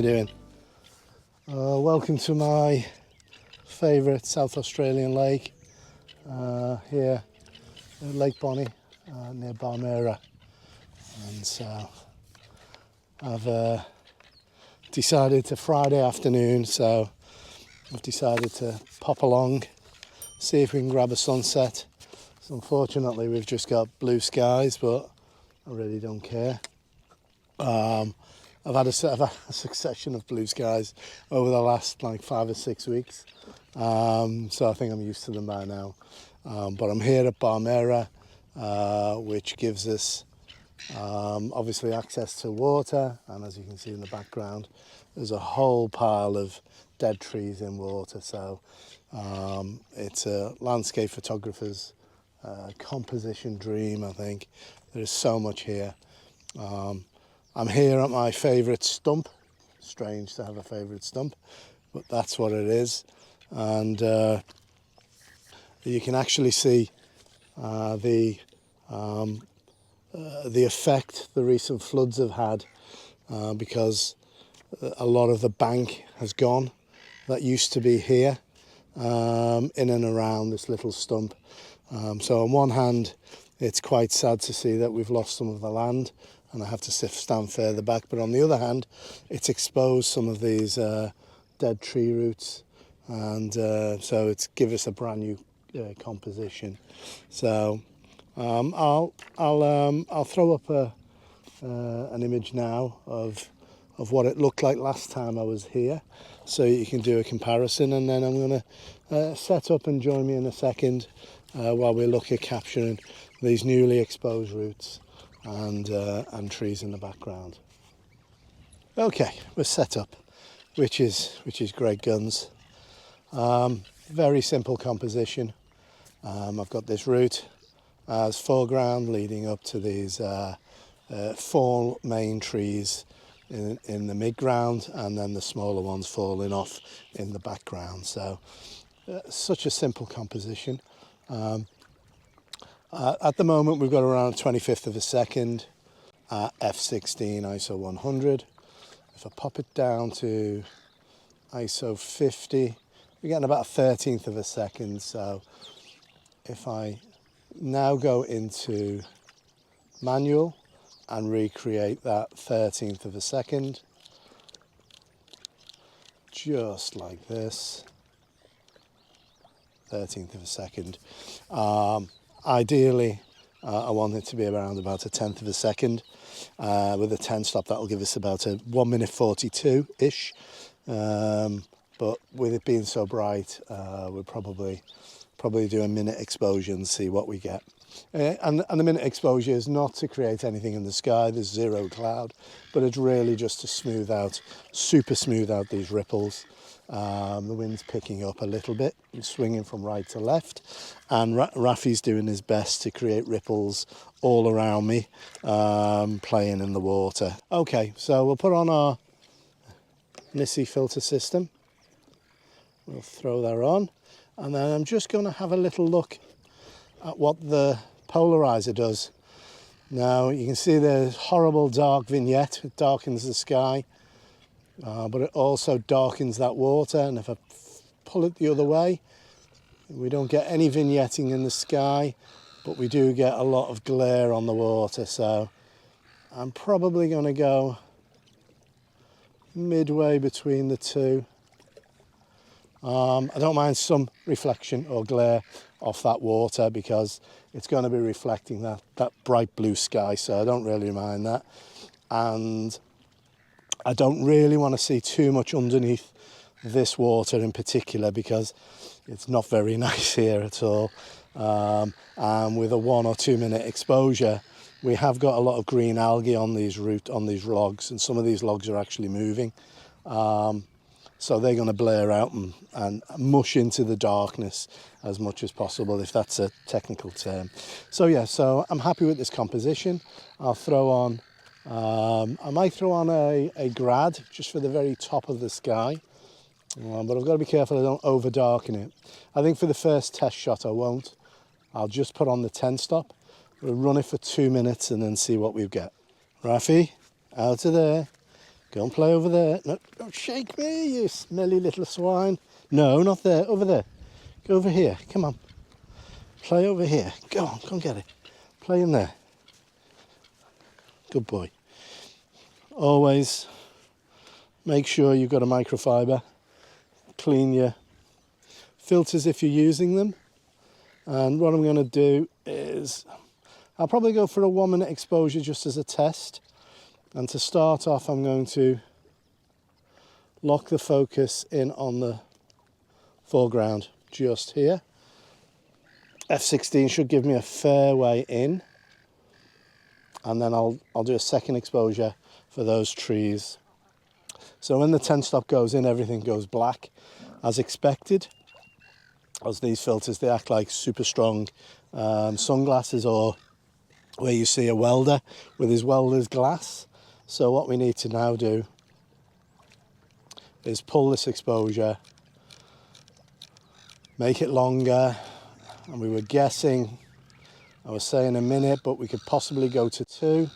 doing? Welcome to my favourite South Australian lake, here at Lake Bonny, near Barmera. And so I've decided to Friday afternoon, so I've decided to pop along, see if we can grab a sunset. So unfortunately we've just got blue skies, but I really don't care. I've had a succession of blue skies over the last like 5 or 6 weeks, so I think I'm used to them by now. But I'm here at Barmera, which gives us obviously access to water, and as you can see in the background, there's a whole pile of dead trees in water. So it's a landscape photographer's composition dream, I think. There is so much here. I'm here at my favourite stump. Strange to have a favourite stump, but that's what it is. And you can actually see the effect the recent floods have had, because a lot of the bank has gone that used to be here, in and around this little stump. So on one hand, it's quite sad to see that we've lost some of the land and I have to stand further back, but on the other hand, it's exposed some of these dead tree roots, and so it's give us a brand new composition. So I'll throw up an image now of what it looked like last time I was here, so you can do a comparison, and then I'm going to set up and join me in a second while we look at capturing these newly exposed roots and trees in the background. Okay, we're set up, which is great guns. Very simple composition. I've got this route as foreground leading up to these 4 main trees in the midground, and then the smaller ones falling off in the background. So such a simple composition. At the moment we've got around 25th of a second at f16 ISO 100. If I pop it down to ISO 50, we're getting about a 13th of a second. So if I now go into manual and recreate that 13th of a second, just like this, 13th of a second. Ideally, I want it to be around about a 10th of a second. With a 10 stop, that'll give us about a 1 minute 42-ish. But with it being so bright, we'll probably do a minute exposure and see what we get. And the minute exposure is not to create anything in the sky. There's zero cloud, but it's really just to smooth out, super smooth out these ripples. The wind's picking up a little bit, swinging from right to left, and Rafi's doing his best to create ripples all around me, playing in the water. Okay, so we'll put on our Nissi filter system. We'll throw that on, and then I'm just going to have a little look at what the polarizer does. Now you can see there's horrible dark vignette. It darkens the sky. But it also darkens that water, and if I pull it the other way, we don't get any vignetting in the sky, but we do get a lot of glare on the water. So I'm probably going to go midway between the two. I don't mind some reflection or glare off that water because it's going to be reflecting that bright blue sky, so I don't really mind that. And I don't really want to see too much underneath this water in particular because it's not very nice here at all. And with a 1 or 2 minute exposure, we have got a lot of green algae on these logs, and some of these logs are actually moving. So they're going to blare out and mush into the darkness as much as possible, if that's a technical term. So yeah, so I'm happy with this composition. I'll throw on I might throw on a grad just for the very top of the sky, but I've got to be careful I don't over darken it. I think for the first test shot I won't. I'll just put on the 10 stop. We'll run it for 2 minutes and then see what we get. Rafi, out of there. Go and play over there. No, don't shake me, you smelly little swine. No, not there, over there. Go over here, come on. Play over here. Go on, come get it. Play in there. Good boy. Always make sure you've got a microfiber. Clean your filters if you're using them. And what I'm going to do is I'll probably go for a 1 minute exposure just as a test. And to start off, I'm going to lock the focus in on the foreground just here. F16 should give me a fair way in. And then I'll do a second exposure for those trees. So when the 10 stop goes in, everything goes black as expected. As these filters, they act like super strong sunglasses, or where you see a welder with his welder's glass. So what we need to now do is pull this exposure, make it longer, and we were guessing, I was saying a minute, but we could possibly go to 2.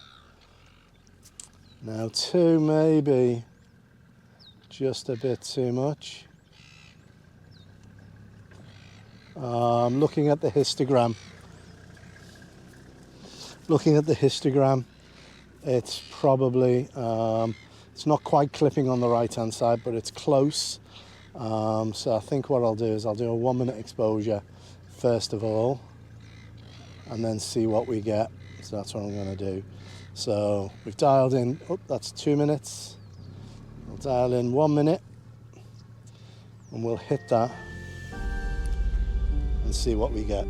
Now 2 maybe just a bit too much. Looking at the histogram. It's probably, it's not quite clipping on the right hand side, but it's close. So I think what I'll do is I'll do a 1 minute exposure first of all, and then see what we get. So that's what I'm going to do. So we've dialed in, oh, that's 2 minutes. We'll dial in 1 minute, and we'll hit that and see what we get.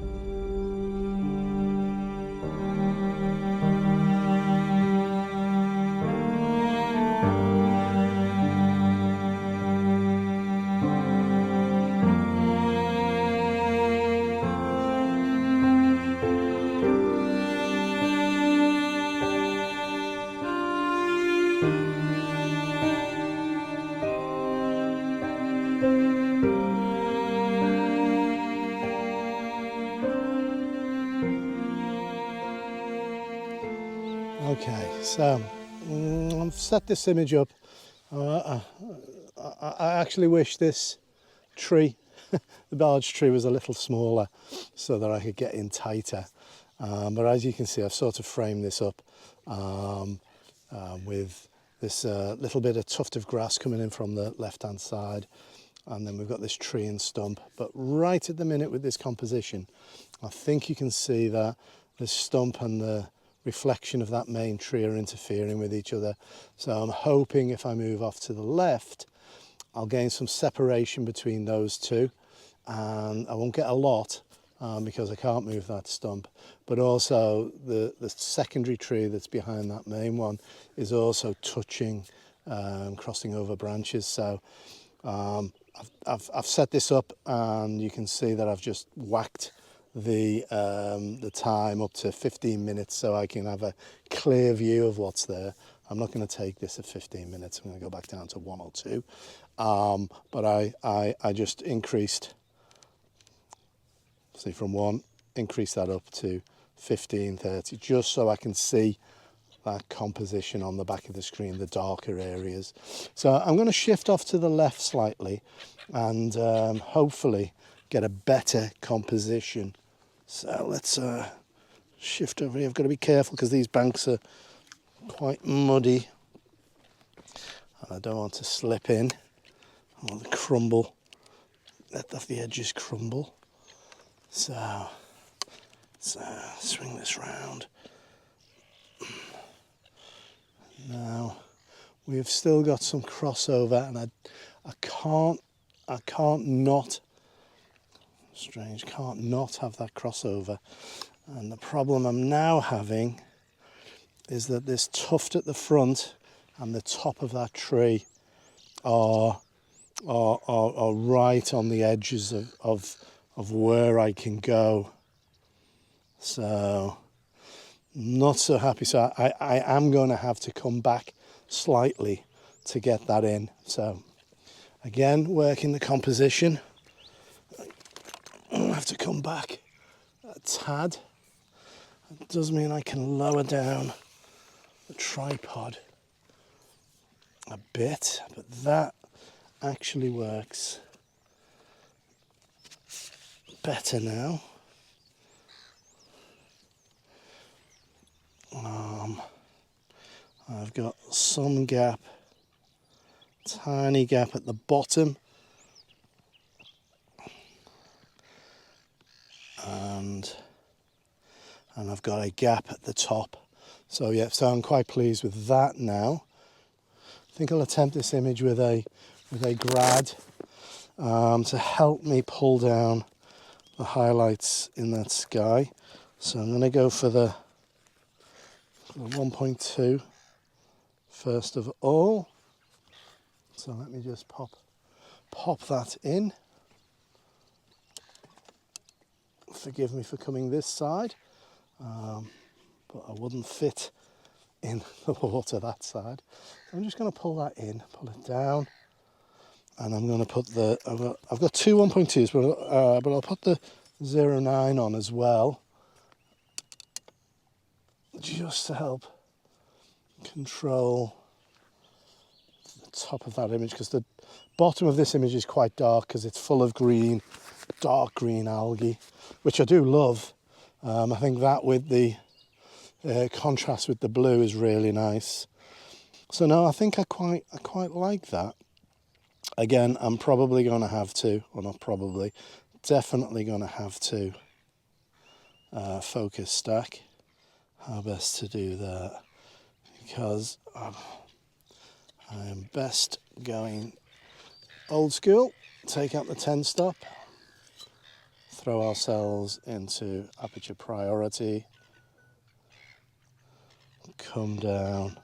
Okay, so I've set this image up. I actually wish this tree, the large tree, was a little smaller so that I could get in tighter. But as you can see, I've sort of framed this up with this little bit of tuft of grass coming in from the left-hand side. And then we've got this tree and stump. But right at the minute with this composition, I think you can see that the stump and the reflection of that main tree are interfering with each other. So I'm hoping if I move off to the left, I'll gain some separation between those two, and I won't get a lot because I can't move that stump. But also the secondary tree that's behind that main one is also touching, crossing over branches. So I've set this up, and you can see that I've just whacked the time up to 15 minutes so I can have a clear view of what's there. I'm not going to take this at 15 minutes. I'm going to go back down to 1 or 2. But I just increased, see, from 1, increase that up to 15, 30, just so I can see that composition on the back of the screen, the darker areas. So I'm going to shift off to the left slightly and hopefully get a better composition. So let's shift over here. I've got to be careful because these banks are quite muddy and I don't want to slip in or crumble. Let the edges crumble. So let's swing this round. Now we've still got some crossover, and I can't not, strange, can't not have that crossover. And the problem I'm now having is that this tuft at the front and the top of that tree are right on the edges of where I can go. So not so happy. So I am going to have to come back slightly to get that in. So again, working the composition. I'll have to come back a tad. It does mean I can lower down the tripod a bit, but that actually works better now. I've got some gap, tiny gap at the bottom, and I've got a gap at the top. So yeah, so I'm quite pleased with that now. I think I'll attempt this image with a grad to help me pull down the highlights in that sky. So I'm going to go for the 1.2 first of all. So let me just pop that in. Forgive me for coming this side, but I wouldn't fit in the water that side. So I'm just going to pull that in, pull it down, and I'm going to put the, I've got two 1.2s, but I'll put the 0.9 on as well, just to help control the top of that image, because the bottom of this image is quite dark because it's full of green, dark green algae, which I do love. I think that with the contrast with the blue is really nice. So no, I think I quite like that. Again, I'm probably going to have to, or not probably, definitely going to have to focus stack. How best to do that, because I am best going old school, take out the 10 stop, throw ourselves into aperture priority, come down,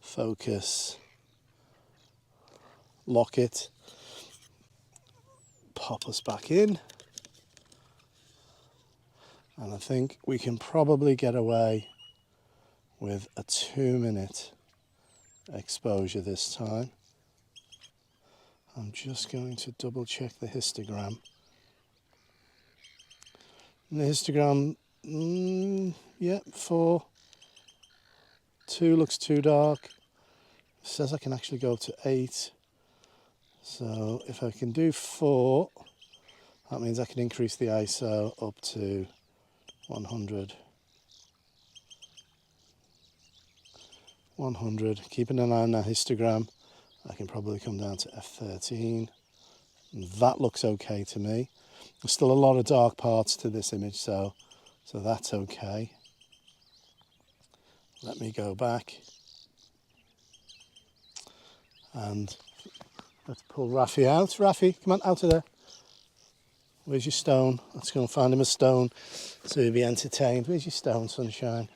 focus, lock it, pop us back in, and I think we can probably get away with a 2-minute exposure this time. I'm just going to double check the histogram. And the histogram, yeah, 4. 2 looks too dark. It says I can actually go up to 8. So if I can do 4, that means I can increase the ISO up to 100. 100. Keeping an eye on that histogram, I can probably come down to f13. And that looks okay to me. There's still a lot of dark parts to this image, so that's okay. Let me go back and let's pull Rafi out. Rafi, come on, out of there. Where's your stone? Let's go and find him a stone so he'll be entertained. Where's your stone, sunshine?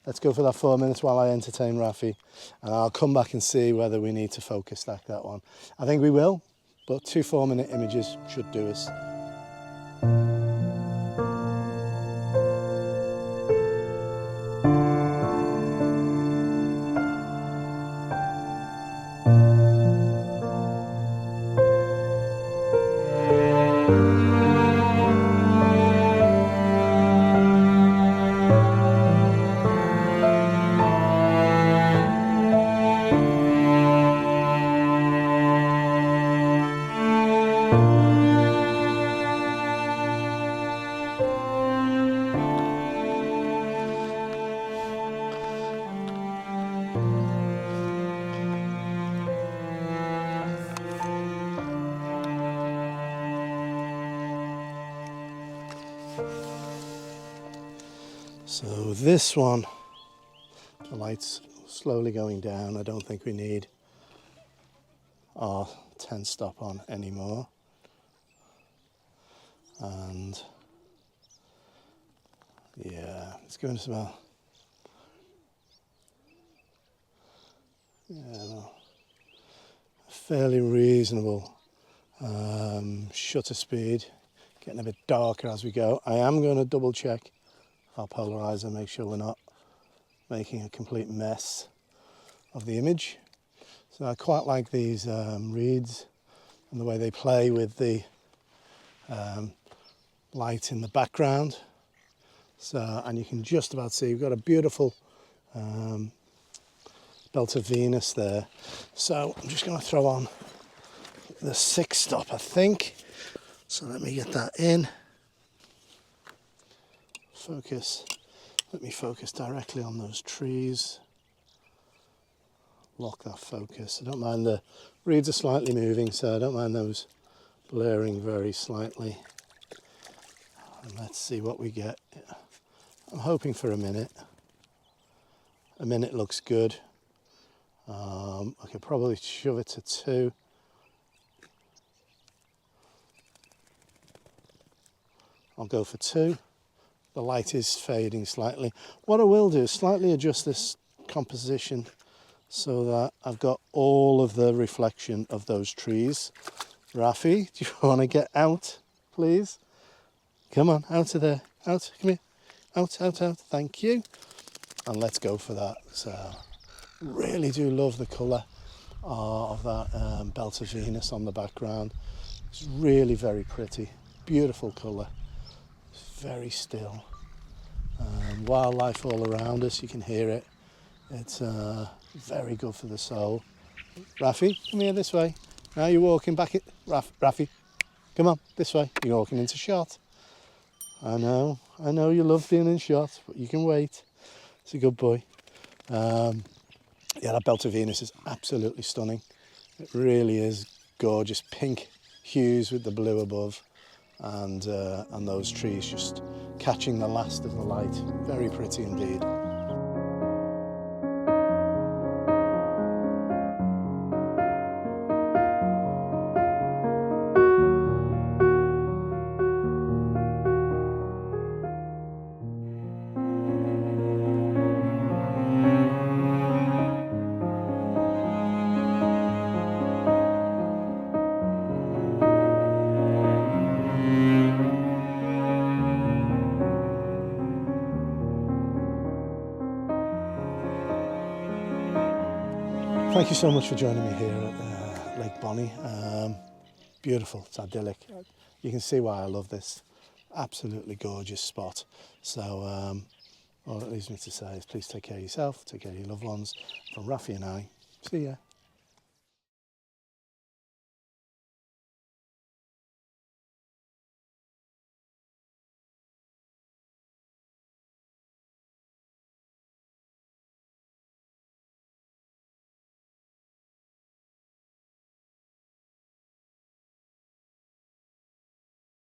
Let's go for that 4 minutes while I entertain Rafi, and I'll come back and see whether we need to focus stack that one. I think we will, but 2 4-minute images should do us. So this one, the light's slowly going down. I don't think we need our 10 stop on anymore. And yeah, it's going to smell. Yeah, fairly reasonable shutter speed, getting a bit darker as we go. I am going to double check our polarizer, make sure we're not making a complete mess of the image. So I quite like these reeds and the way they play with the light in the background. So, and you can just about see we've got a beautiful belt of Venus there. So I'm just going to throw on the 6 stop, I think. So let me get that in. Focus. Let me focus directly on those trees. Lock that focus. I don't mind the reeds are slightly moving, so I don't mind those blurring very slightly. And let's see what we get. I'm hoping for a minute. A minute looks good. I could probably shove it to 2. I'll go for 2. The light is fading slightly. What I will do is slightly adjust this composition so that I've got all of the reflection of those trees. Rafi, do you want to get out, please? Come on, out of there. Out, come here. Out, out, out. Thank you. And let's go for that. So, really do love the colour of that belt of Venus on the background. It's really very pretty. Beautiful colour. It's very still. Wildlife all around us, you can hear it. It's very good for the soul. Rafi, come here this way. Now you're walking back it. Rafi, come on, this way. You're walking into shot. I know you love being in shot, but you can wait. It's a good boy. Yeah, that belt of Venus is absolutely stunning. It really is gorgeous. Pink hues with the blue above, and those trees just catching the last of the light. Very pretty indeed. Thank you so much for joining me here at Lake Bonny. Beautiful, it's idyllic. You can see why I love this absolutely gorgeous spot. So all it leaves me to say is please take care of yourself, take care of your loved ones. From Rafi and I, see ya.